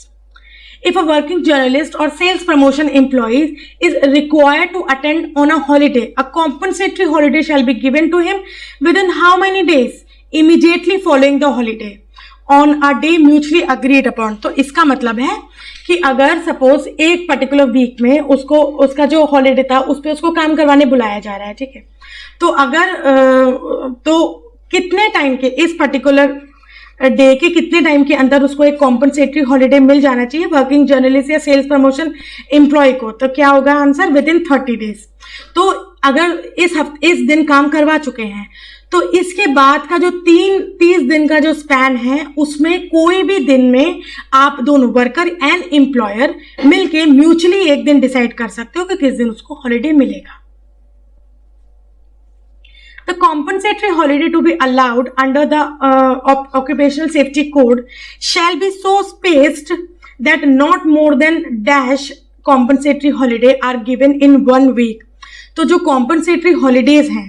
If a working journalist or sales promotion employee is required to attend on a holiday, a compensatory holiday shall be given to him within how many days immediately following the holiday on a day mutually agreed upon। तो इसका मतलब है कि अगर suppose एक particular week में उसको उसका जो हॉलीडे था उस पर उसको काम करवाने बुलाया जा रहा है, ठीक है, तो अगर तो कितने टाइम के इस पर्टिकुलर डे के कितने टाइम के अंदर उसको एक कॉम्पनसेटरी हॉलीडे मिल जाना चाहिए वर्किंग जर्नलिस्ट या सेल्स प्रमोशन एम्प्लॉय को? तो क्या होगा आंसर? With in 30 days। तो अगर इस दिन काम करवा चुके हैं तो इसके बाद का जो 30 दिन का जो स्पैन है उसमें कोई भी दिन में आप दोनों वर्कर एंड एम्प्लॉयर मिलके म्यूचुअली एक दिन डिसाइड कर सकते हो कि किस दिन उसको हॉलीडे मिलेगा। The compensatory holiday to be allowed under the occupational safety code shall be so spaced that not more than dash compensatory holiday are given in 1 week। तो जो compensatory holidays हैं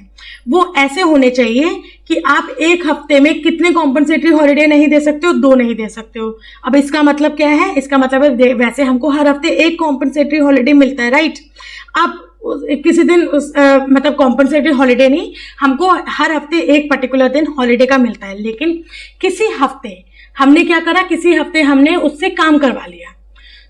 वो ऐसे होने चाहिए कि आप एक हफ्ते में कितने कॉम्पनसेटरी हॉलीडे नहीं दे सकते हो? 2 नहीं दे सकते हो। अब इसका मतलब क्या है? इसका मतलब है वैसे हमको हर हफ्ते एक कॉम्पनसेटरी हॉलीडे मिलता है, राइट? अब किसी दिन मतलब कॉम्पनसेटरी हॉलीडे नहीं, हमको हर हफ्ते एक पर्टिकुलर दिन हॉलीडे का मिलता है, लेकिन किसी हफ्ते हमने क्या करा? किसी हफ्ते हमने उससे काम करवा लिया,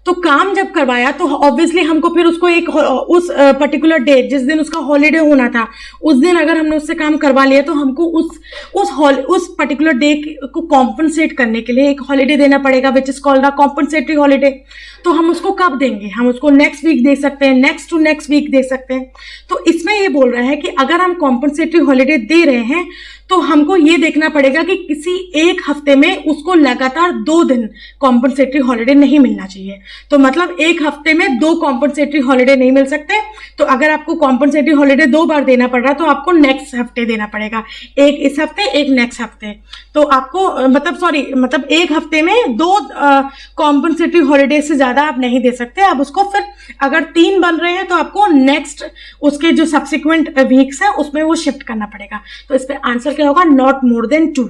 तो काम जब करवाया तो ऑब्वियसली हमको फिर उसको एक उस पर्टिकुलर डे जिस दिन उसका हॉलीडे होना था उस दिन अगर हमने उससे काम करवा लिया तो हमको उस पर्टिकुलर डे को कॉम्पनसेट करने के लिए एक हॉलीडे देना पड़ेगा which is called a compensatory holiday. तो हम उसको कब देंगे? हम उसको नेक्स्ट वीक दे सकते हैं, नेक्स्ट टू नेक्स्ट वीक दे सकते हैं। तो इसमें ये बोल रहा है कि अगर हम कॉम्पनसेटरी हॉलीडे दे रहे हैं तो हमको ये देखना पड़ेगा कि किसी एक हफ्ते में उसको लगातार 2 दिन कॉम्पनसेटरी हॉलीडे नहीं मिलना चाहिए। तो मतलब एक हफ्ते में 2 कॉम्पनसेटरी हॉलीडे नहीं मिल सकते। तो अगर आपको कॉम्पनसेटरी हॉलीडे 2 बार देना पड़ रहा है तो आपको नेक्स्ट हफ्ते देना पड़ेगा, एक इस हफ्ते एक नेक्स्ट हफ्ते। तो आपको मतलब एक हफ्ते में 2 कॉम्पनसेटरी हॉलीडे से ज्यादा आप नहीं दे सकते। आप उसको फिर अगर 3 बन रहे हैं तो आपको नेक्स्ट उसके जो सब्सिक्वेंट वीक्स है उसमें वो शिफ्ट करना पड़ेगा। तो इस पे आंसर क्या होगा? Not more than 2।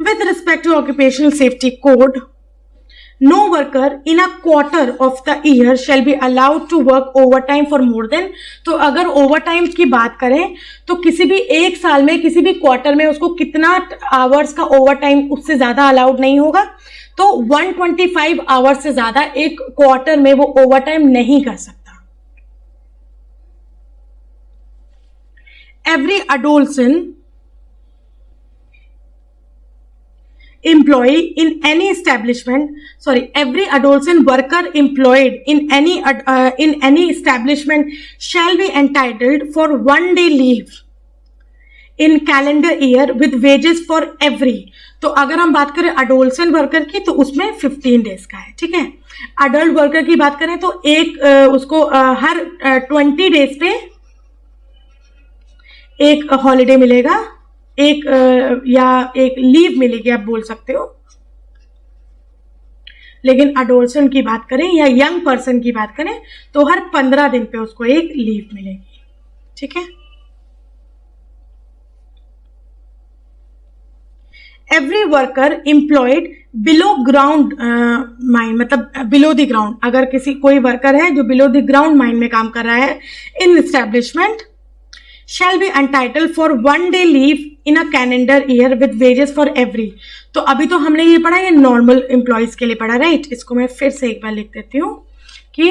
With respect to occupational safety code, no worker in a quarter of the year shall be allowed to work overtime for more than। तो अगर ओवरटाइम की बात करें तो किसी भी एक साल में किसी भी क्वार्टर में उसको कितना आवर्स का ओवरटाइम उससे ज्यादा अलाउड नहीं होगा। तो 125 आवर्स से ज्यादा एक क्वार्टर में वो ओवरटाइम नहीं कर सकता। Every adolescent employee in any every adolescent worker employed in any establishment shall be entitled for 1 day leave in calendar year with wages for every। तो अगर हम बात करें अडोलसेंट वर्कर की तो उसमें 15 डेज का है, ठीक है। अडल्ट वर्कर की बात करें तो उसको हर 20 डेज पे एक हॉलीडे मिलेगा, या एक लीव मिलेगी आप बोल सकते हो। लेकिन अडोलसेंट की बात करें या यंग पर्सन की बात करें तो हर 15 दिन पे उसको एक लीव मिलेगी, ठीक है। Every worker employed below ground mine, मतलब बिलो द ग्राउंड, अगर कोई वर्कर है जो बिलो द ग्राउंड माइन में काम कर रहा है इन establishment, shall be entitled for 1 day leave in a calendar year with wages for every। तो अभी तो हमने ये पढ़ा, ये नॉर्मल एम्प्लॉयज के लिए पढ़ा, राइट। इसको मैं फिर से एक बार लिख देती हूँ कि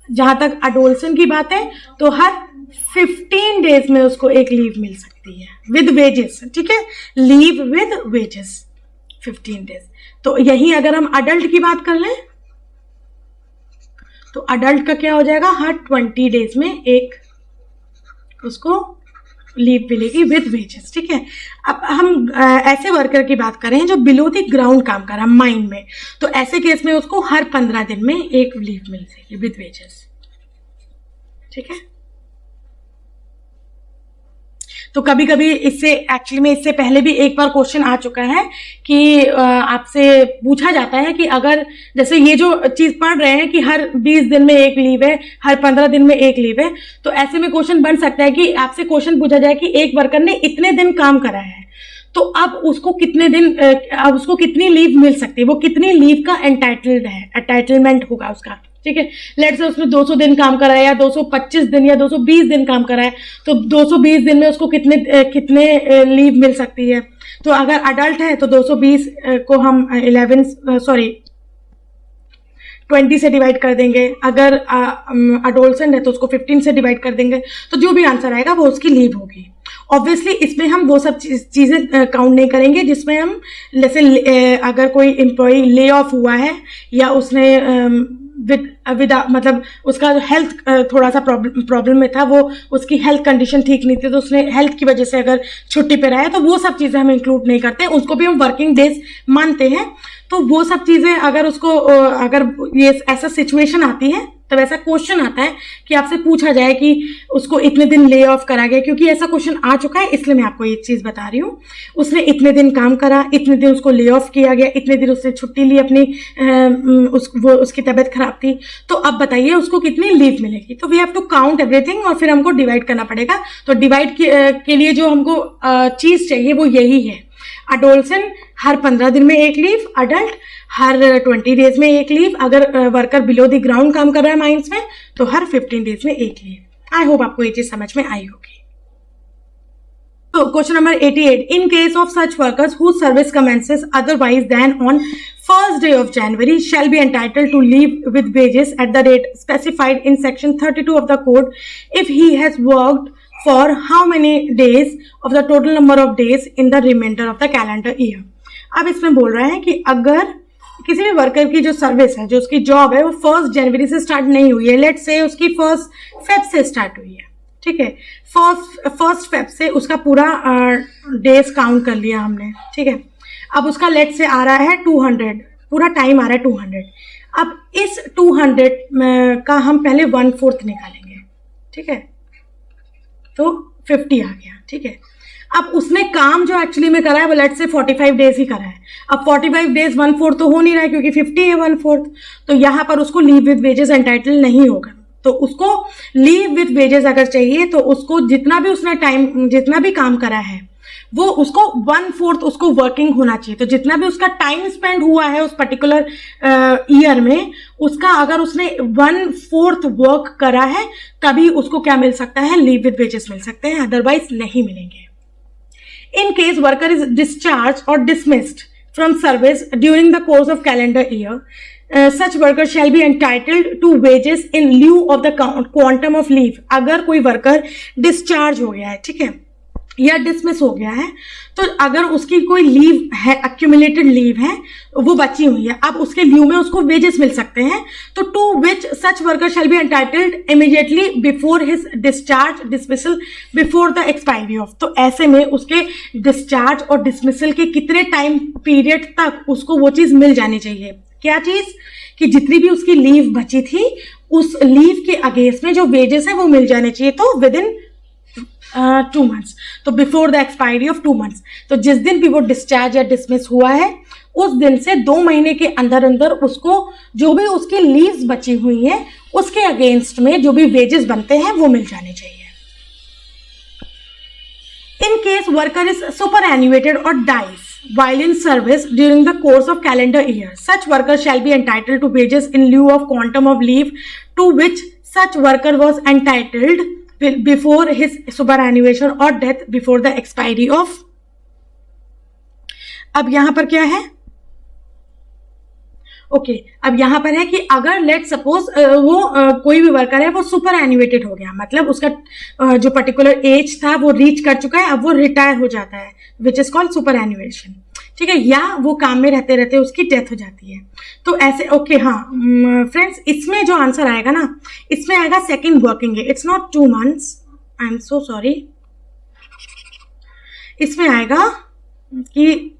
जहां तक अडोल्सन की बात है तो हर 15 डेज में उसको एक लीव मिल सकती है विद वेजेस, ठीक है, लीव विद वेजेस 15 डेज। तो यही अगर हम अडल्ट की बात कर लें तो अडल्ट का क्या हो जाएगा, हर 20 डेज में एक उसको लीव मिलेगी विद वेजेस, ठीक है। अब हम ऐसे वर्कर की बात करें जो बिलो द ग्राउंड काम कर रहा है माइन में, तो ऐसे केस में उसको हर 15 दिन में एक लीव मिल जाएगी विद वेजेस, ठीक है। तो कभी कभी एक्चुअली में इससे पहले भी एक बार क्वेश्चन आ चुका है कि आपसे पूछा जाता है कि अगर जैसे ये जो चीज पढ़ रहे हैं कि हर 20 दिन में एक लीव है, हर 15 दिन में एक लीव है, तो ऐसे में क्वेश्चन बन सकता है कि आपसे क्वेश्चन पूछा जाए कि एक वर्कर ने इतने दिन काम करा है तो अब उसको कितने दिन, अब उसको कितनी लीव मिल सकती है, वो कितनी लीव का एंटाइटलमेंट होगा उसका, ठीक है। लेट्स से उसने 200 दिन काम करा है या 225 दिन या 220 दिन काम करा है, तो 220 दिन में उसको कितने लीव मिल सकती है। तो अगर अडल्ट है तो 220 को हम 20 से डिवाइड कर देंगे, अगर अडोल्सेंट है तो उसको 15 से डिवाइड कर देंगे, तो जो भी आंसर आएगा वो उसकी लीव होगी। ऑब्वियसली इसमें हम वो सब चीजें काउंट नहीं करेंगे जिसमें हम जैसे अगर कोई एम्प्लॉय ले ऑफ हुआ है या उसने मतलब उसका हेल्थ थोड़ा सा प्रॉब्लम में था, वो उसकी हेल्थ कंडीशन ठीक नहीं थी तो उसने हेल्थ की वजह से अगर छुट्टी पे रहा है, तो वो सब चीजें हम इंक्लूड नहीं करते, उसको भी हम वर्किंग डेज मानते हैं। तो वो सब चीजें अगर उसको अगर ये ऐसा सिचुएशन आती है तब ऐसा क्वेश्चन आता है कि आपसे पूछा जाए कि उसको इतने दिन ले ऑफ करा गया, क्योंकि ऐसा क्वेश्चन आ चुका है इसलिए मैं आपको ये चीज बता रही हूँ। उसने इतने दिन काम करा, इतने दिन उसको ले ऑफ किया गया, इतने दिन उसने छुट्टी ली अपनी, उसकी तबीयत खराब थी, तो अब बताइए उसको कितनी लीव मिलेगी। तो we have to count everything और फिर हमको डिवाइड करना पड़ेगा। तो डिवाइड के लिए जो हमको चीज चाहिए वो यही है, अडोल्सेंट हर 15 दिन में एक लीव, अडल्ट हर 20 डेज में एक लीव, अगर वर्कर बिलो द ग्राउंड काम कर रहा है माइंस में तो हर 15 डेज में एक लीव। आई होप आपको ये चीज समझ में आई होगी। तो question number 88, in case of such workers whose service commences otherwise than on first day of January shall be entitled to leave with wages at the rate specified in section 32 of the code if he has worked for how many days of the total number of days in the remainder of the calendar year। अब इसमें बोल रहा है कि अगर किसी भी worker की जो सर्विस है, जो उसकी जॉब है, वो 1 जनवरी से स्टार्ट नहीं हुई है, लेट्स से उसकी 1 फेब से स्टार्ट हुई है, ठीक है, 1 फेब से उसका पूरा डेज काउंट कर लिया हमने, ठीक है। अब उसका लेट्स से आ रहा है 200, पूरा टाइम आ रहा है 200। अब इस 200 का हम पहले 1/4 निकालेंगे, ठीक है, तो 50 आ गया, ठीक है। अब उसने काम जो एक्चुअली में करा है वो लेट्स से 45 डेज ही करा है। अब 45 डेज 1/4 तो हो नहीं रहा है क्योंकि 50 है 1/4, तो यहां पर उसको लीव विद वेजेस एंटाइटल नहीं होगा। तो उसको लीव विद वेजेस अगर चाहिए तो उसको जितना भी उसने टाइम, जितना भी काम करा है वो उसको 1/4 उसको वर्किंग होना चाहिए। तो जितना भी उसका टाइम स्पेंड हुआ है उस पर्टिकुलर ईयर में, उसका अगर उसने 1/4 वर्क करा है तभी उसको क्या मिल सकता है, लीव विद वेजेस मिल सकते हैं, अदरवाइज नहीं मिलेंगे। In case worker is discharged or dismissed from service during the course of calendar year, such worker shall be entitled to wages in lieu of the quantum of leave। अगर कोई worker discharge हो गया है, ठीक है, या dismiss हो गया है, तो अगर उसकी कोई लीव है, एक्यूमुलेटेड लीव है, वो बची हुई है, अब उसके लीव में उसको वेजेस मिल सकते हैं। तो to which such worker shall be entitled immediately before his discharge dismissal before the expiry of. तो ऐसे में उसके डिस्चार्ज और डिसमिसल के कितने टाइम पीरियड तक उसको वो चीज मिल जानी चाहिए, क्या चीज, कि जितनी भी उसकी लीव बची थी उस लीव के अगेंस्ट में जो वेजेस है वो मिल जाने चाहिए, तो विद इन 2 months, तो before the expiry of 2 months। तो जिस दिन भी वो डिस्चार्ज या डिसमिस हुआ है उस दिन से 2 महीने के अंदर अंदर उसको जो भी उसकी लीव्स बची हुई हैं उसके अगेंस्ट में जो भी वेजेस बनते हैं वो मिल जाने चाहिए। इन case worker is superannuated or dies while in service during the course of calendar year, such worker shall be entitled to wages in lieu of quantum of leave to which such worker was entitled before his superannuation or death before the expiry of. अब यहां पर क्या है? Okay अब यहां पर है कि अगर लेट सपोज वो कोई भी वर्कर है वो सुपर एन्युएटेड हो गया, मतलब उसका जो पर्टिकुलर एज था वो रीच कर चुका है, अब वो रिटायर हो जाता है, विच इज कॉल्ड सुपर एन्युएशन, ठीक है, या वो काम में रहते रहते उसकी डेथ हो जाती है। तो ऐसे ओके हाँ फ्रेंड्स, इसमें जो आंसर आएगा ना, इसमें आएगा second working day, it's not 2 months, I am so sorry. इसमें आएगा कि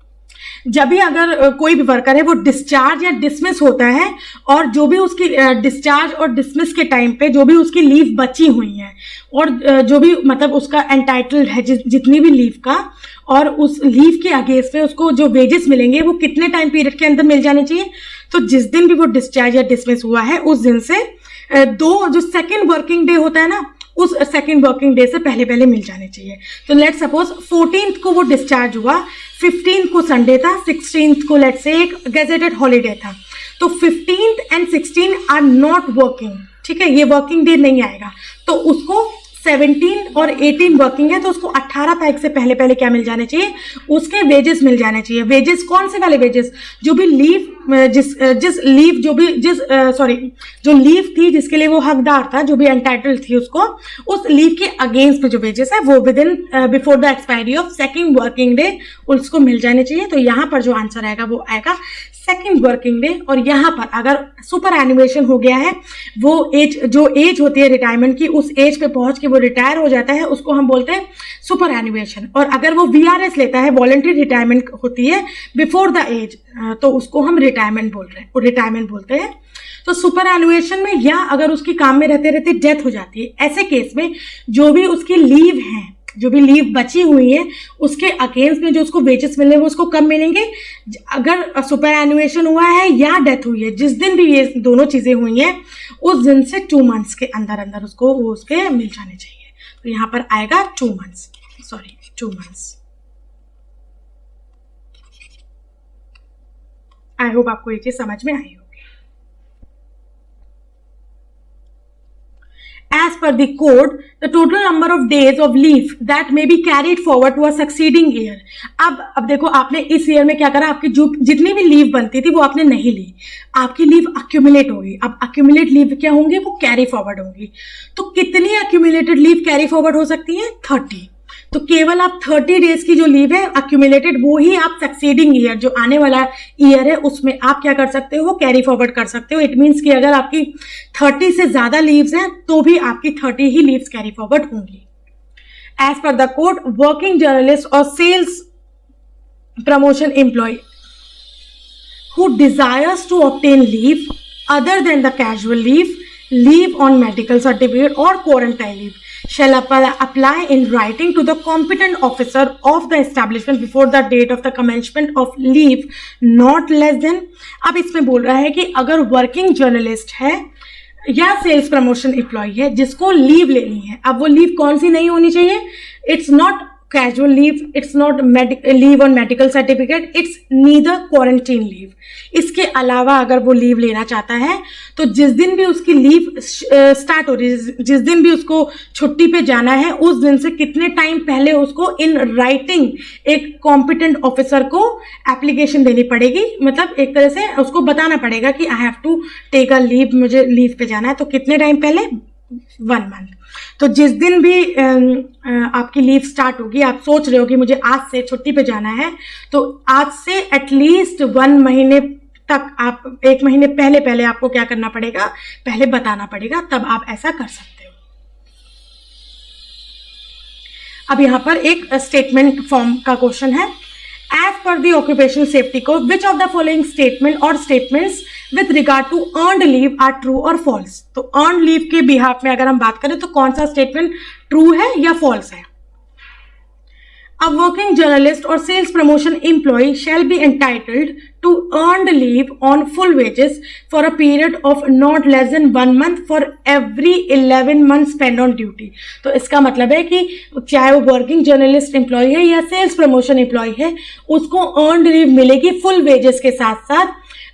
जब भी अगर कोई भी वर्कर है वो डिस्चार्ज या डिसमिस होता है और जो भी उसकी डिस्चार्ज और डिसमिस के टाइम पे जो भी उसकी लीव बची हुई है और जो भी मतलब उसका एंटाइटल्ड है जितनी भी लीव का, और उस लीव के अगेंस्ट में उसको जो वेजेस मिलेंगे वो कितने टाइम पीरियड के अंदर मिल जाने चाहिए। तो जिस दिन भी वो डिस्चार्ज या डिसमिस हुआ है उस दिन से जो सेकेंड वर्किंग डे होता है ना, उस सेकेंड वर्किंग डे से पहले पहले मिल जाने चाहिए। तो लेट सपोज 14th को वो डिस्चार्ज हुआ, 15th को संडे था, 16th को लेट से एक गेजेटेड हॉलीडे था, तो 15th and 16 are not working, ठीक है, ये वर्किंग डे नहीं आएगा, तो उसको 17 और 18 वर्किंग है तो उसको 18 तारीख से पहले पहले क्या मिल जाने चाहिए, उसके वेजेस मिल जाने चाहिए। वेजेस कौन से वाले वेजेस, जो भी लीव जो लीव थी जिसके लिए वो हकदार था, जो भी एंटाइटल थी उसको, उस लीव के अगेंस्ट में जो वेजेस है वो with in before the expiry of second working day उसको मिल जाने चाहिए। तो यहाँ पर जो आंसर आएगा वो आएगा सेकेंड वर्किंग डे। और यहाँ पर अगर सुपर एनिमेशन हो गया है, वो जो एज होती है रिटायरमेंट की, उस एज पे पहुंच के वो रिटायर हो जाता है, उसको हम बोलते हैं सुपर एनिमेशन। और अगर वो VRS लेता है, वॉलंटरी रिटायरमेंट होती है बिफोर द एज, तो उसको हम रिटायरमेंट बोलते हैं। तो सुपर एनुएशन में, या अगर उसकी काम में रहते रहते डेथ हो जाती है, ऐसे केस में जो भी उसकी लीव है, जो भी लीव बची हुई है, उसके अगेंस्ट में जो उसको वेजेस मिलने वो उसको कब मिलेंगे, अगर सुपर एनुएशन हुआ है या डेथ हुई है, जिस दिन भी ये दोनों चीजें हुई हैं उस दिन से 2 months के अंदर अंदर उसको वो उसके मिल जाने चाहिए। तो यहाँ पर आएगा 2 months, sorry 2 months। I hope आपको ये चीज समझ में आई होगी। As per the code, the total number of days of leave that may be carried forward to a succeeding year। अब देखो, आपने इस ईयर में क्या करा, आपकी जो जितनी भी लीव बनती थी वो आपने नहीं ली, आपकी लीव अक्यूमुलेट होगी। अब अक्यूमुलेट लीव क्या होंगी, वो कैरी फॉरवर्ड होंगी। तो कितनी अक्यूमुलेटेड लीव कैरी फॉरवर्ड हो सकती है, 30। तो केवल आप 30 डेज की जो लीव है अक्यूमुलेटेड, वो ही आप सक्सीडिंग ईयर, जो आने वाला ईयर है, उसमें आप क्या कर सकते हो, वो कैरी फॉरवर्ड कर सकते हो। इट मीन्स कि अगर आपकी 30 से ज्यादा लीव्स हैं तो भी आपकी 30 ही लीव्स कैरी फॉरवर्ड होंगी। As per the code, working journalist और sales promotion employee who desires to obtain leave other than the casual leave on medical certificate or quarantine leave shall apply in writing to the competent officer of the establishment before the date of the commencement of leave not less than। अब इसमें बोल रहा है कि अगर working journalist है या sales promotion employ है जिसको लीव लेनी है, अब वो लीव कौन सी नहीं होनी चाहिए, it's not casual leave, it's not leave on medical certificate, it's neither quarantine leave। इसके अलावा अगर वो लीव लेना चाहता है तो जिस दिन भी उसकी लीव स्टार्ट हो रही है, जिस दिन भी उसको छुट्टी पे जाना है, उस दिन से कितने टाइम पहले उसको इन राइटिंग एक कॉम्पिटेंट ऑफिसर को एप्लीकेशन देनी पड़ेगी। मतलब एक तरह से उसको बताना पड़ेगा कि I have to take a leave, मुझे लीव पे जाना है, तो कितने टाइम पहले, 1 month। तो जिस दिन भी आपकी लीव स्टार्ट होगी, आप सोच रहे हो कि मुझे आज से छुट्टी पे जाना है, तो आज से एटलीस्ट 1 महीने तक, आप 1 महीने पहले आपको क्या करना पड़ेगा, पहले बताना पड़ेगा, तब आप ऐसा कर सकते हो। अब यहां पर एक स्टेटमेंट फॉर्म का क्वेश्चन है। As per the occupational safety code, which of the following statement और statements with regard to earned leave are true और फॉल्स। तो अर्नड लीव के बिहाफ में अगर हम बात करें तो कौन सा स्टेटमेंट ट्रू है या फॉल्स है। A working journalist or sales promotion employee shall be entitled to earned leave on full wages for a period of not less than 1 month for every 11 months spent on duty. तो इसका मतलब है कि चाहे वो working journalist employ है या sales promotion employ है, उसको अर्नड लीव मिलेगी फुल वेजेस के साथ साथ,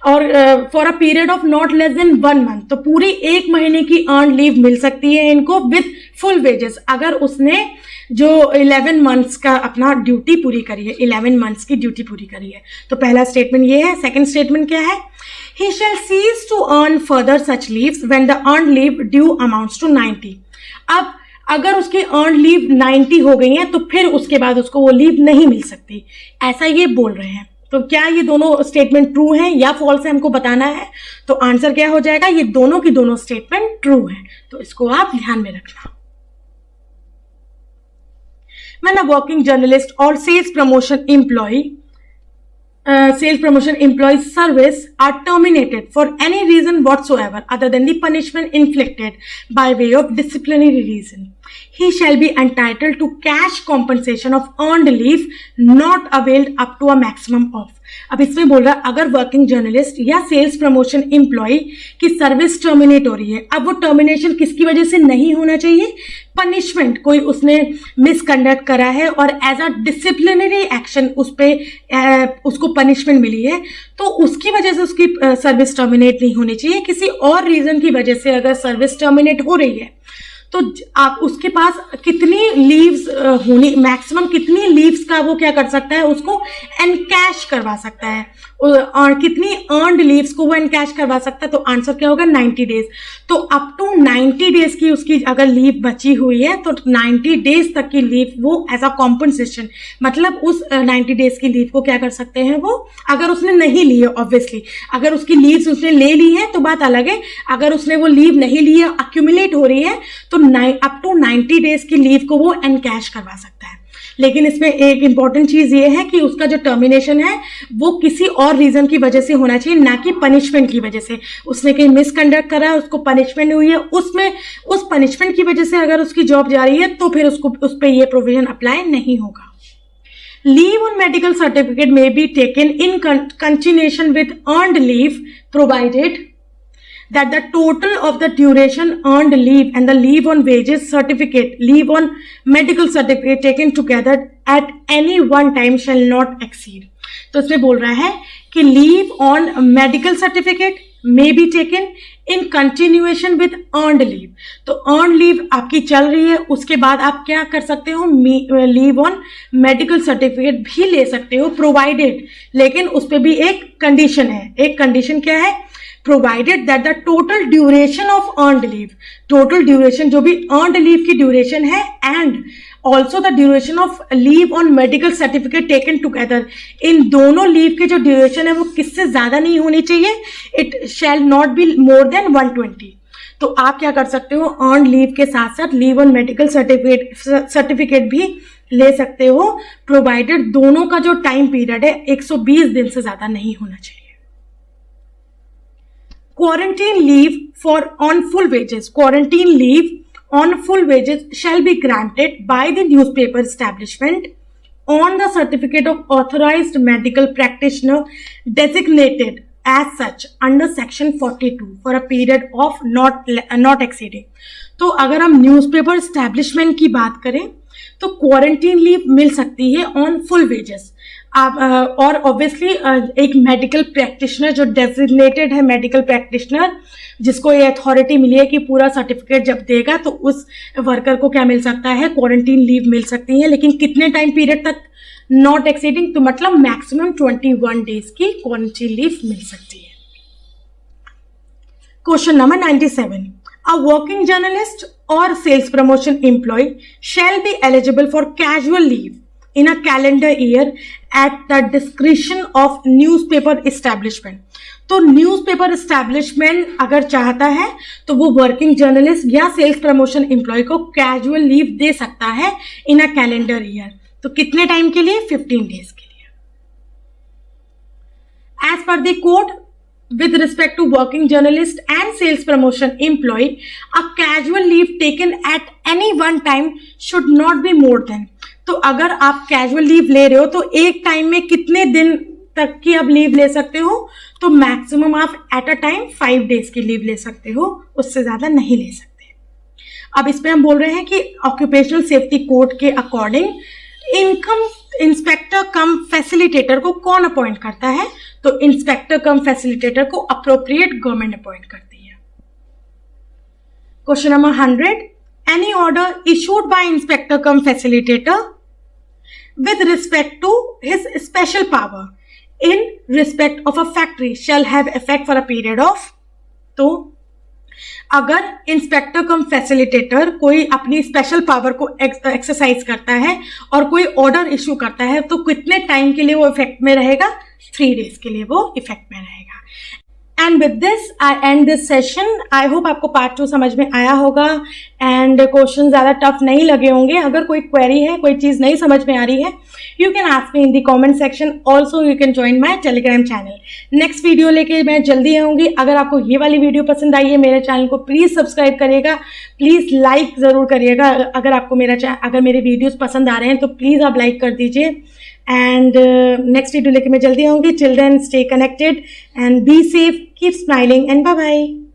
और for a period of not less than 1 month. तो पूरी 1 महीने की अर्न लीव मिल सकती है इनको विथ फुल वेजेस, अगर उसने जो 11 मंथ्स का अपना ड्यूटी पूरी करी है, 11 मंथ्स की ड्यूटी पूरी करी है. तो पहला स्टेटमेंट ये है. सेकंड स्टेटमेंट क्या है? He shall cease to earn further such leaves when the earn leave due amounts to 90. अब अगर उसकी अर्न लीव 90 हो गई है तो फिर उसके बाद उसको वो लीव नहीं मिल सकती, ऐसा ये बोल रहे हैं. तो क्या ये दोनों स्टेटमेंट ट्रू हैं या फॉल्स है, हमको बताना है. तो आंसर क्या हो जाएगा? ये दोनों की दोनों स्टेटमेंट ट्रू हैं. तो इसको आप ध्यान में रखना. When a working journalist or sales promotion employee's service are terminated for any reason whatsoever other than the punishment inflicted by way of disciplinary reason, he shall be entitled to cash compensation of earned leave not availed up to a maximum of. अब इसमें बोल रहा है अगर working journalist या sales promotion employ की service terminate हो रही है. अब वो टर्मिनेशन किसकी वजह से नहीं होना चाहिए? पनिशमेंट, कोई उसने मिसकंडक्ट करा है और एज अ डिसिप्लिनरी एक्शन उस पे उसको पनिशमेंट मिली है, तो उसकी वजह से उसकी सर्विस टर्मिनेट नहीं होनी चाहिए. किसी और रीजन की वजह से अगर सर्विस टर्मिनेट हो रही है तो आप उसके पास कितनी लीव्स होनी, मैक्सिमम कितनी लीव्स का वो क्या कर सकता है, उसको एनकैश करवा सकता है, और कितनी अर्नड लीव्स को वो एनकैश करवा सकता है. तो आंसर क्या होगा? 90 डेज. तो अप टू 90 डेज की उसकी अगर लीव बची हुई है तो 90 डेज तक की लीव वो एज अ कॉम्पनसेशन, मतलब उस 90 डेज की लीव को क्या कर सकते हैं वो, अगर उसने नहीं ली है ऑब्वियसली, अगर उसकी लीव्स उसने ले ली है तो बात अलग है. अगर उसने वो लीव नहीं ली है, अक्यूमुलेट हो रही है, तो अप टू 90 डेज की लीव को वो एनकैश करवा सकता है. लेकिन इसमें एक इंपॉर्टेंट चीज ये है कि उसका जो टर्मिनेशन है वो किसी और रीजन की वजह से होना चाहिए, ना कि पनिशमेंट की वजह से. उसने कहीं मिसकंडक्ट करा है, उसको पनिशमेंट हुई है, उसमें उस पनिशमेंट की वजह से अगर उसकी जॉब जा रही है तो फिर उसको उस पर ये प्रोविजन अप्लाई नहीं होगा. Leave on medical certificate may be taken in continuation with earned leave provided that the total of the duration earned leave and the leave on wages certificate, leave on medical certificate taken together at any one time shall not exceed. तो इसमें बोल रहा है कि leave on medical certificate may be taken in continuation with earned leave. तो earned leave आपकी चल रही है, उसके बाद आप क्या कर सकते हो? leave on medical certificate भी ले सकते हो, provided, लेकिन उस पर भी एक कंडीशन है. एक कंडीशन क्या है? provided that the total duration of earned leave, total duration जो भी earned leave की duration है, and also the duration of leave on medical certificate taken together, इन दोनों लीव के जो ड्यूरेशन है वो किससे ज्यादा नहीं होनी चाहिए. It shall not be more than 120. तो आप क्या कर सकते हो? earned leave के साथ साथ लीव ऑन मेडिकल सर्टिफिकेट भी ले सकते हो, प्रोवाइडेड दोनों का जो टाइम पीरियड है 120 दिन से ज्यादा नहीं होना चाहिए. Quarantine leave on full wages. Quarantine leave on full wages shall be granted by the newspaper establishment on the certificate of authorized medical practitioner designated as such under section 42 for a period of not exceeding. तो अगर हम newspaper establishment की बात करें तो quarantine leave मिल सकती है on full wages. आप और ऑब्वियसली एक मेडिकल प्रैक्टिशनर जो डेजिग्नेटेड है, मेडिकल प्रैक्टिशनर जिसको ये अथॉरिटी मिली है कि पूरा सर्टिफिकेट जब देगा तो उस वर्कर को क्या मिल सकता है? क्वारंटीन लीव मिल सकती है. लेकिन कितने टाइम पीरियड तक? नॉट एक्सीडिंग, तो मतलब मैक्सिमम 21 डेज की क्वारंटीन लीव मिल सकती है. Question number 97. A working journalist or sales promotion employee shall be eligible for casual leave in a calendar year at the discretion of newspaper establishment. तो newspaper establishment अगर चाहता है तो वो working journalist या sales promotion employ को casual leave दे सकता है इन अ कैलेंडर ईयर. तो कितने टाइम के लिए? 15 डेज के लिए. As per the code with respect to working journalist and sales promotion employee, a casual leave taken at any one time should not be more than. तो अगर आप casual leave ले रहे हो तो एक टाइम में कितने दिन तक की आप लीव ले सकते हो? तो मैक्सिमम आप एट अ टाइम 5 डेज की लीव ले सकते हो, उससे ज्यादा नहीं ले सकते। अब इस पे हम बोल रहे हैं कि ऑक्यूपेशनल सेफ्टी कोड के अकॉर्डिंग इनकम इंस्पेक्टर कम फैसिलिटेटर को कौन अपॉइंट करता है? तो इंस्पेक्टर कम फैसिलिटेटर को अप्रोप्रिएट गवर्नमेंट अपॉइंट करती है। Question number 100, any order issued by inspector come facilitator with respect to his special power in respect of a factory shall have effect for a period of। तो अगर inspector कम facilitator कोई अपनी special power को exercise करता है और कोई order issue करता है तो कितने टाइम के लिए वो इफेक्ट में रहेगा? 3 डेज के लिए वो इफेक्ट में रहेगा। And with this I and this session. I hope आपको पार्ट 2 समझ में आया होगा एंड क्वेश्चन ज़्यादा टफ नहीं लगे होंगे। अगर कोई क्वेरी है, कोई चीज़ नहीं समझ में आ रही है, you can ask me in the comment section. Also you can join my Telegram channel. Next video लेके मैं जल्दी आऊँगी। अगर आपको ये वाली वीडियो पसंद आई है, मेरे चैनल को प्लीज़ सब्सक्राइब करिएगा, प्लीज़ लाइक ज़रूर करिएगा। अगर आपको अगर मेरे वीडियोज़ पसंद आ रहे हैं तो प्लीज़ आप लाइक कर दीजिए। एंड नेक्स्ट वीडियो लेके मैं जल्दी आऊँगी। Till then stay connected and be safe, keep smiling, and bye bye.